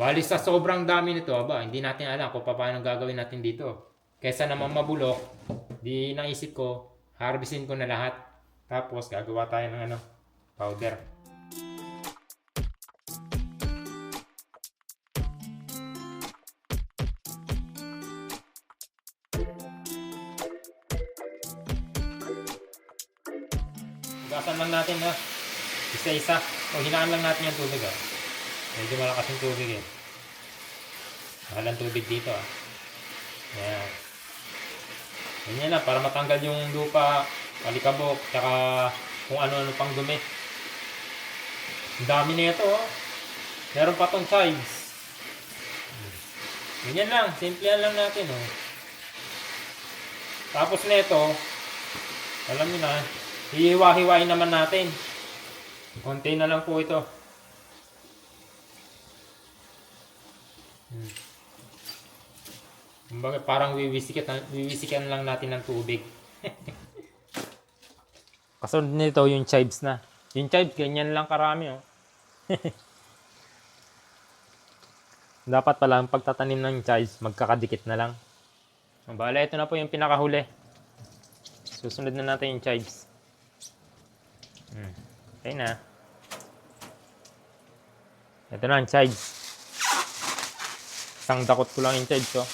Bali sa sobrang dami nito, aba, hindi natin alam kung paano gagawin natin dito. Kesa naman mabulok, di naisip ko, harvestin ko na lahat. Tapos gagawa tayo ng ano, powder. Hugasan lang natin na isa-isa. O hinaan lang natin yung tubig. Oh. Medyo malakas yung tubig eh. Mahal ang tubig dito. Ah. Yan. Ganyan lang para matanggal yung lupa, alikabok, tsaka kung ano-ano pang dumi. Ang dami na ito. Oh. Meron pa tong chives. Ganyan lang. Simplihan lang natin. Oh. Tapos nito, alam niyo na, hihiwa-hiwain naman natin. Konti na lang po ito. Kumbaga parang wiwisikan lang natin ng tubig. Kasunod nito yung chives na. Yung chives, ganyan lang karami. Oh. Dapat pala ang pagtatanim ng chives, magkakadikit na lang. Bale, ito na po yung pinakahuli. Susunod na natin yung chives. Okay na. Ito na ang chives. Isang dakot ko lang yung chives. Oh.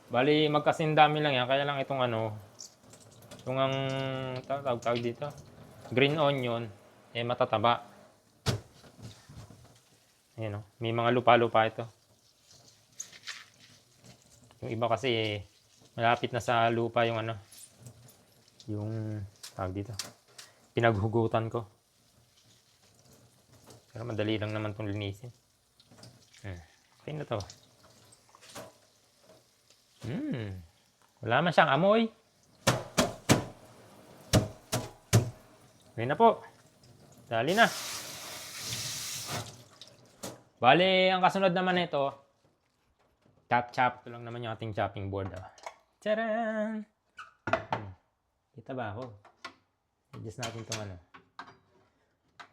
Bali, magkasindami lang yan. Kaya lang itong ano, itong ang tawag dito, green onion, eh matataba. Ayan o, may mga lupa-lupa ito. Yung iba kasi eh, malapit na sa lupa yung ano, yung tawag dito, pinaghugutan ko. Pero madali lang naman itong linisin. Okay na to. Wala man siyang amoy. Okay na po. Dali na. Bale, ang kasunod naman nito, chop. Ito lang naman yung ating chopping board. Oh. Tcharan! Kita ba ako? Adjust natin itong ano.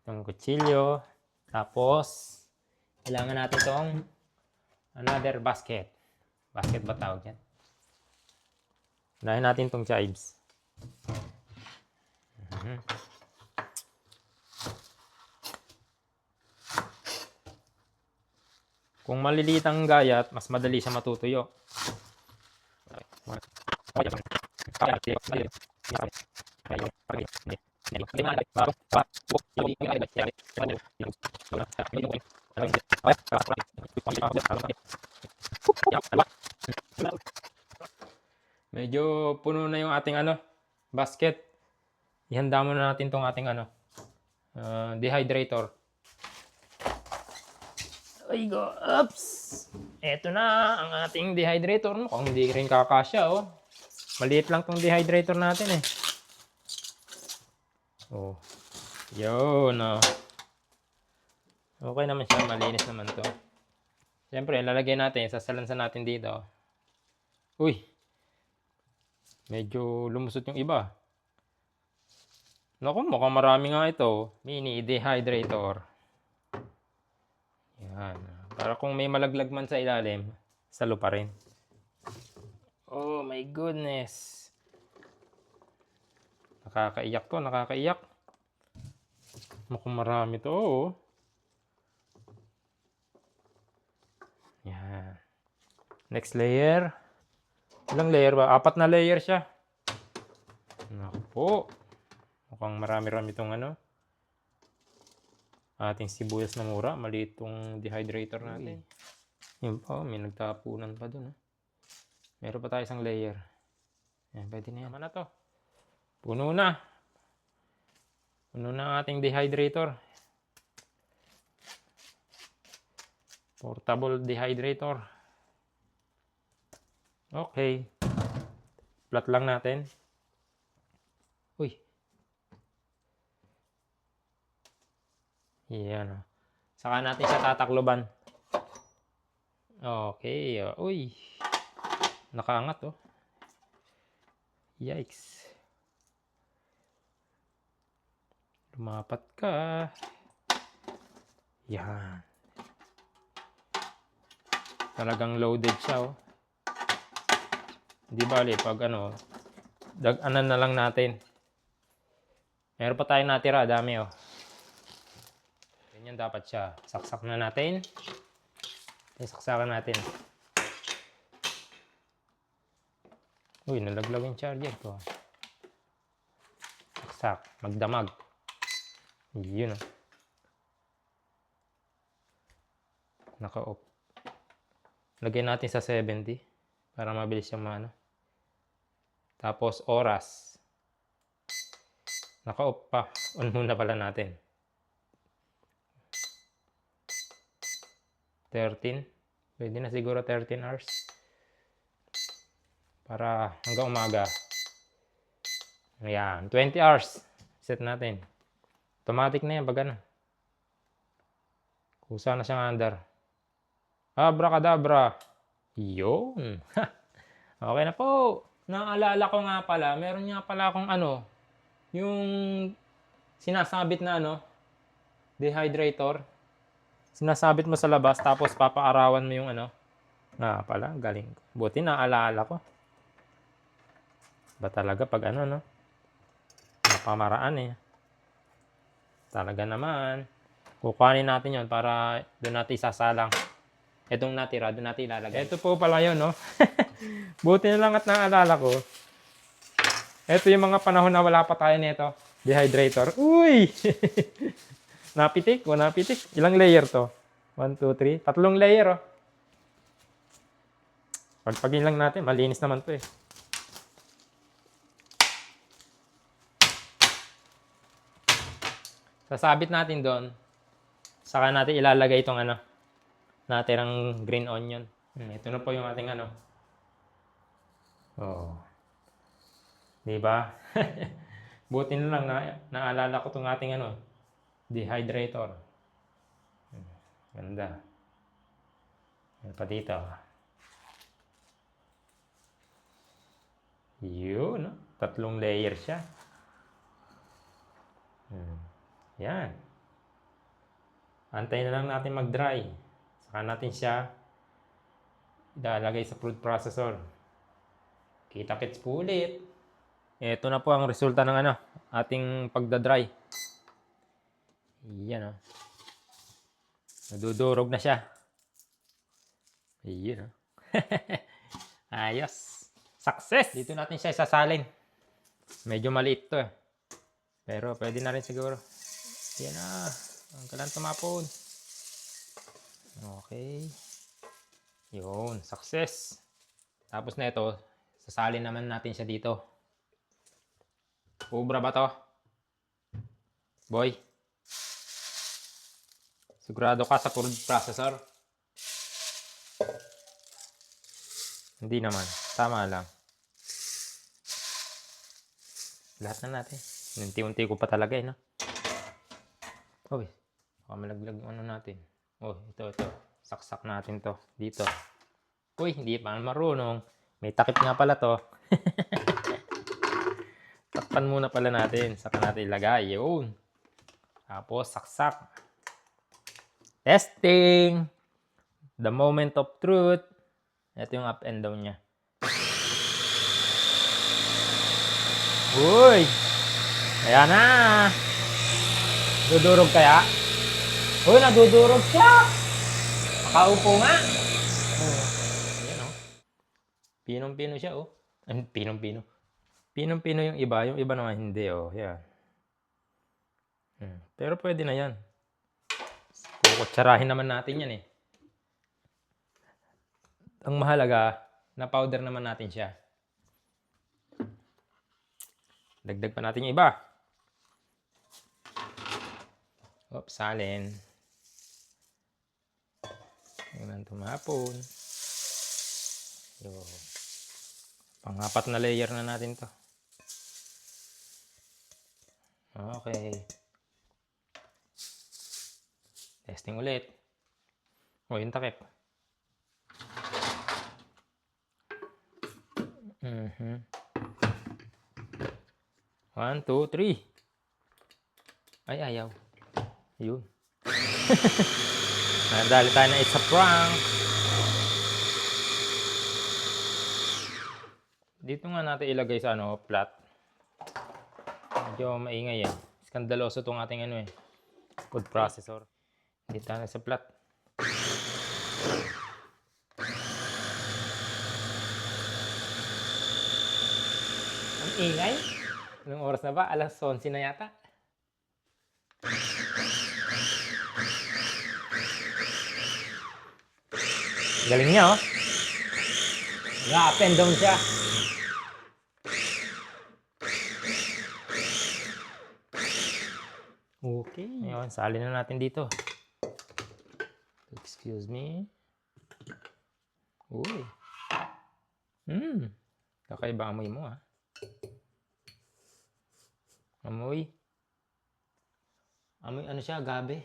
Itong kutsilyo. Tapos, kailangan natin itong another basket. Basket ba tawag yan? Unahin natin itong chives. Kung maliliit ang gayat, mas madali siya matutuyo. Medyo puno na yung ating ano, basket. Ihanda muna natin tong ating ano, dehydrator. Ay go, oops! Eto na ang ating dehydrator. Mukhang hindi rin kakasya, oh. Maliit lang tong dehydrator natin, eh. Oh. Yun, oh. Okay naman siya, malinis naman to. Siyempre, lalagay natin, sasalansan natin dito. Uy! Medyo lumusot yung iba. Naku, mukhang marami nga ito. Mini dehydrator. Yan. Para kung may malaglag man sa ilalim, salo pa rin. Oh my goodness. Nakakaiyak to, nakakaiyak. Mukhang marami to, oh. Yan. Next layer. Ilang layer ba? 4 na layer siya. Naku po. Mukhang marami-rami itong ano. Ating sibuyas na mura. Maliit itong dehydrator natin. Yun pa. May nagtapunan pa dun. Meron pa tayo isang layer. Yan, pwede na yan. Tama na to. Puno na. Puno na ang ating dehydrator. Portable dehydrator. Okay. Flat lang natin. Uy. Yan. Saka natin siya tatakloban. Okay. Uy. Nakaangat, oh. Yikes. Lumapat ka. Yan. Talagang loaded siya, oh. Di bali, pag ano, ano na lang natin. Meron pa tayong natira, dami, oh. Ganyan dapat siya. Saksak na natin. Saksakan natin. Uy, nalaglag yung charger ko. Saksak. Magdamag. Yun, oh. Naka-off. Lagyan natin sa 70 para mabilis siyang maano. Tapos oras. Naka-off pa. On muna pala natin. 13. Pwede na siguro 13 hours. Para hanggang umaga. Ayan. 20 hours. Set natin. Automatic na yan pag ano. Kusa na siyang under. Abracadabra. Yun. Okay na po. Naalala ko nga pala, meron nga pala akong ano, yung sinasabit na ano, dehydrator. Sinasabit mo sa labas, tapos papaarawan mo yung ano. Nga pala, galing. Buti naalala ko. Ba talaga pag ano, no? Napamaraan eh. Talaga naman. Kukuhanin natin yon para doon natin isasalang. Itong natira, doon natin ilalagay. Ito po pala yun, no? Buti na lang at naalala ko. Ito yung mga panahon na wala pa tayo nito. Dehydrator. Uy! Napitik o napitik. Ilang layer to? 1, 2, 3. 3 layer, oh. Pagpagin lang natin. Malinis naman to eh. Sasabit natin doon. Saka natin ilalagay itong ano. Natirang green onion. Ito na po yung ating ano. Oh. Diba? Buti na lang naalala ko itong ating ano. Dehydrator. Ganda. Yan pa dito. Yun. 3 layer siya. Yan. Antayin na lang natin mag-dry. Saka natin siya ilalagay sa food processor. Kita-kits po ulit. Ito na po ang resulta ng ano, ating pagdadry. Yan, oh. Nadudurog na siya. Ayun, oh. Ayos. Success! Dito natin siya isasalin. Medyo maliit to eh. Pero pwede na rin siguro. Yan na. Ang kalang tumapon. Okay. Yun. Success. Tapos na ito, sasalin naman natin siya dito. Ubra ba to? Boy? Sigurado ka sa food processor? Hindi naman. Tama lang. Lahat na natin. Unti-unti ko pa talaga eh, no? Uy. Baka malaglag yung ano natin. Oh, ito. Saksak natin to. Dito. Uy, hindi pa marunong. May takip nga pala to. Takpan muna pala natin. Saka natin ilagay. Yun. Tapos, saksak. Testing! The moment of truth. Ito yung up and down niya. Uy! Ayan na! Dudurog kaya? Uy, nadudurog siya! Makaupo nga! Ayan, oh. Pinong-pino siya, oh. Pinong-pino. Pinong-pino yung iba. Yung iba naman hindi, oh. Yan. Pero pwede na yan. Kukutsarahin naman natin yan, eh. Ang mahalaga, na-powder naman natin siya. Dagdag pa natin yung iba. Oops, salin. Tingnan tumapon. Yun. Pang-apat na layer na natin to. Okay. Testing ulit. O, yung takip. 1, 2, 3. Ay, ayaw. Yun. Nadali tayo na it's a prank. Dito nga natin ilagay sa flat. Medyo maingay eh. Skandaloso tong ating food processor. Dito na sa flat. Ang ingay. Anong oras na ba? Alas 11 na yata. Galing niya, oh. Up and down siya. Okay. Ngayon, salin na natin dito. Excuse me. Uy. Kakaiba amoy mo, ha? Amoy. Amoy ano siya, gabi.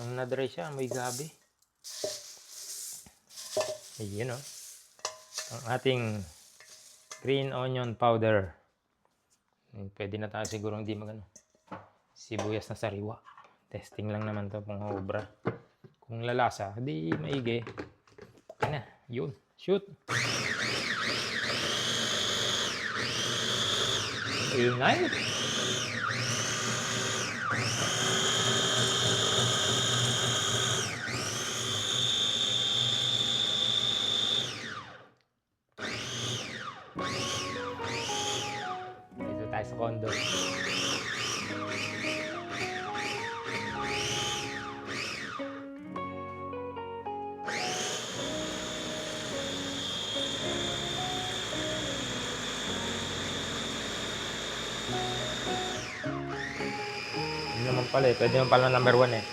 Nung na-dry siya, amoy gabi. Ayun, oh. Ang ating green onion powder. Pwede na tayo siguro hindi sibuyas na sariwa. Testing lang naman to kung obra. Kung lalasa, di maigi. Okay na, yun. Shoot! Ingay! Dito tayo sa condo. Yun naman pala eh. Pwede naman pala number 1 eh.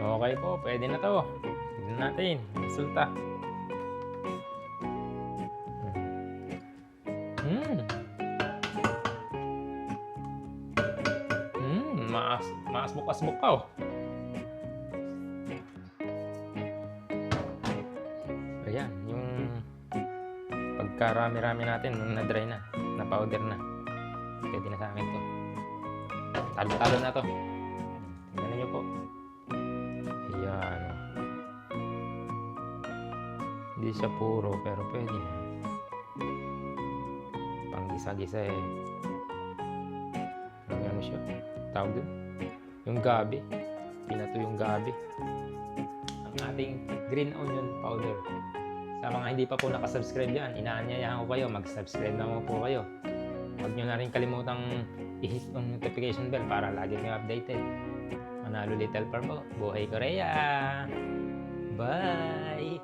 Okay po, pwede na to. Tignan natin. Resulta. Maasbok-asbok pa, oh. Ayan, yung pagkarami-rami natin nung na-dry na, na-powder na. Pwede na sa akin to. Talo-talo na to. Tingnan nyo po. Ayan. Hindi siya puro, pero pwede na. Panggisa-gisa eh. Ano siya? Tawag dun? Yung gabi. Pinato yung gabi. Ang ating green onion powder. Sa mga hindi pa po nakasubscribe dyan, inaanyayahan ko kayo, mag-subscribe na po kayo. Huwag nyo na rin kalimutang i-hit ang notification bell para lagi kayo updated. Manalo Little Par po. Buhay Korea! Bye!